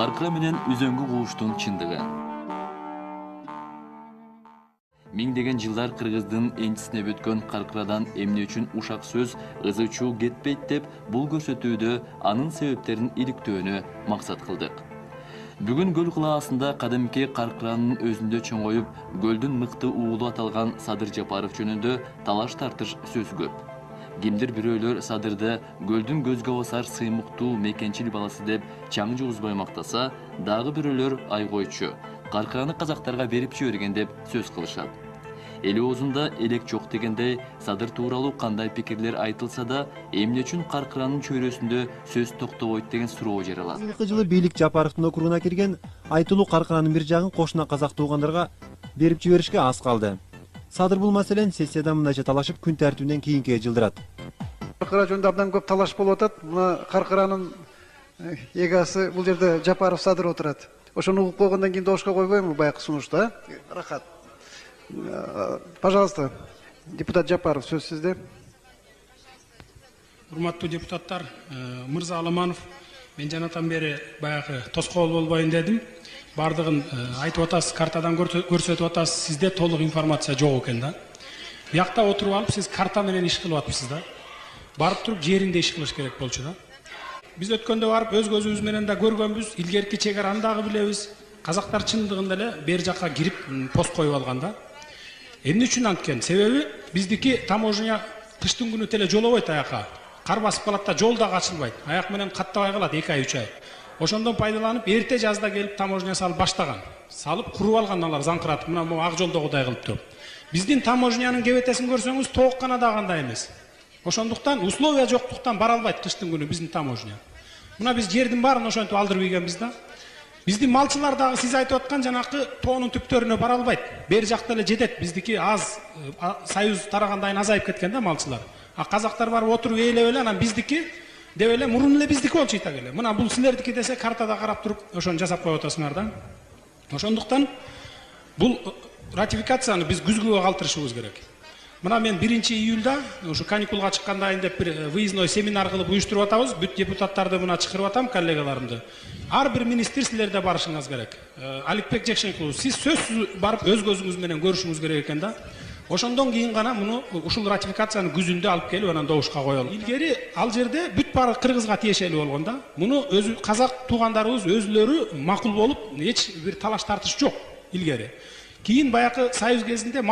Каркыра менен үзөңгү кууштун чындыгы. Миңдеген жылдар Кыргыздын энчисине өткөн Каркырадан эмне үчүн ушак сөз ызычуу кетпейт деп бул көрсөтүүдө анын себептерин иликтөөнү максат кылдык. Бүгүн көл кылаасында кадимки Каркыранын өзүндө чоңоюп, көлдүн мыкты уулу аталган Садыр Жапаров жөнүндө талаш тартыш сөз көп. Кимдир бирөөлөр Садырды көлдүн көзгө басар сыймыктуу мекенчил баласы деп чаң жугузбай мактаса, дагы бирөөлөр айгойчу, Каркыраны казактарга берип жиберген деп сөз кылышат. Эли оозунда элек жок дегендей, Садыр тууралуу кандай пикирлер айтылса да, эмне үчүн Каркыранын чөйрөсүндө сөз токтобойт деген суроо жаралат. Акыркы жылы бийлик Жапаровдун округуна кирген айтылуу Каркыранын бир жагын кошуна казак туугандарга берип жиберишке аз калды. Садыр бул маселени сессияда мындайча талашып күн тартибинен кийинкиге жылдырат. Каркыра жөнүндө абдан көп талаш болуп атат. Мына Каркыранын эгасы бул жерде Жапаров Садыр отурат. Ошону угуп койгондон кийин добушка койбоймунбу баягы сунушта? Рахат. Пожалуйста, депутат Жапаров, сөз сизде. Урматтуу депутаттар, Мырза Аламанов, мен жанатан бери баягы тоскоол болбойн дедим. Бардыгын айтып атасыз, картадан көрсөтүп атасыз, сизде толук информация жок экен да. Биякта отуруп алып, сиз карта менен иш кылып атпсыз да. Барып туруп жеринде иш кылыш керек болчу да. Биз өткөндө барып өз көзүбүз менен да көргөнбүз, илгерки чегараны дагы билебиз. Казактар чындыгында эле бер жакка кирип пост коюп алган да. Эмне үчүн анткен? Себеби биздики таможня кыштын күнү теле жолобойт аякка. Кар басып калат да, жол дагы ачылбайт. Аяк менен каттабай калат 2 ай 3 ай. Ошондон пайдаланып эрте жазда келип таможня салып баштаган. Салып куруп алган алар заңкыратып, мына могу ак жолдогудай кылып туруп. Биздин таможнянын кебетесин көрсөңүз тоок гана да кандай эмес. Ошондуктан условия жоктуктан бара албайт кыштын күнү биздин таможня. Мына биз жердин баарын ошентип алдырып ийгенбиз да. Биздин малчылар дагы сиз айтып аткан жанакы тоонун түптөрүнө бара албайт. Бер жакта эле жетет. Биздики аз союз тарагандан азайып кеткен да малчылар. А казактар барып отуруп ээлеп эле анан биздики деп эле мурун эле биздики болчу итак эле. Мына бул силердики десе картада карап туруп ошону жасап коюп атасыңар да. Ошондуктан бул ратификацияны биз күзгүгө калтырышыбыз керек. Мына мен 1-июлда ушу каникулга чыккандайын деп бир выездной семинар кылып уюштуруп атабыз. Бүт депутаттарды мына чакырып атам, коллегаларымды. Ар бир министр силерде барышыңыз керек. Аликбек Жекшенкулов, сиз сөзсүз барып өз көзүңүз менен көрүшүңүз керек экен да. Ошондон кийин гана муну ушул ратификацияны күзүндө алып келип анан добушка коелу. Илгери ал жерде бүт баары Кыргызга тиешелүү болгон да. Муну өзү казак туугандарыбыз өзүлөрү макул болуп, эч бир талаш тартыш жок илгери. Кийин баягы союз кезинде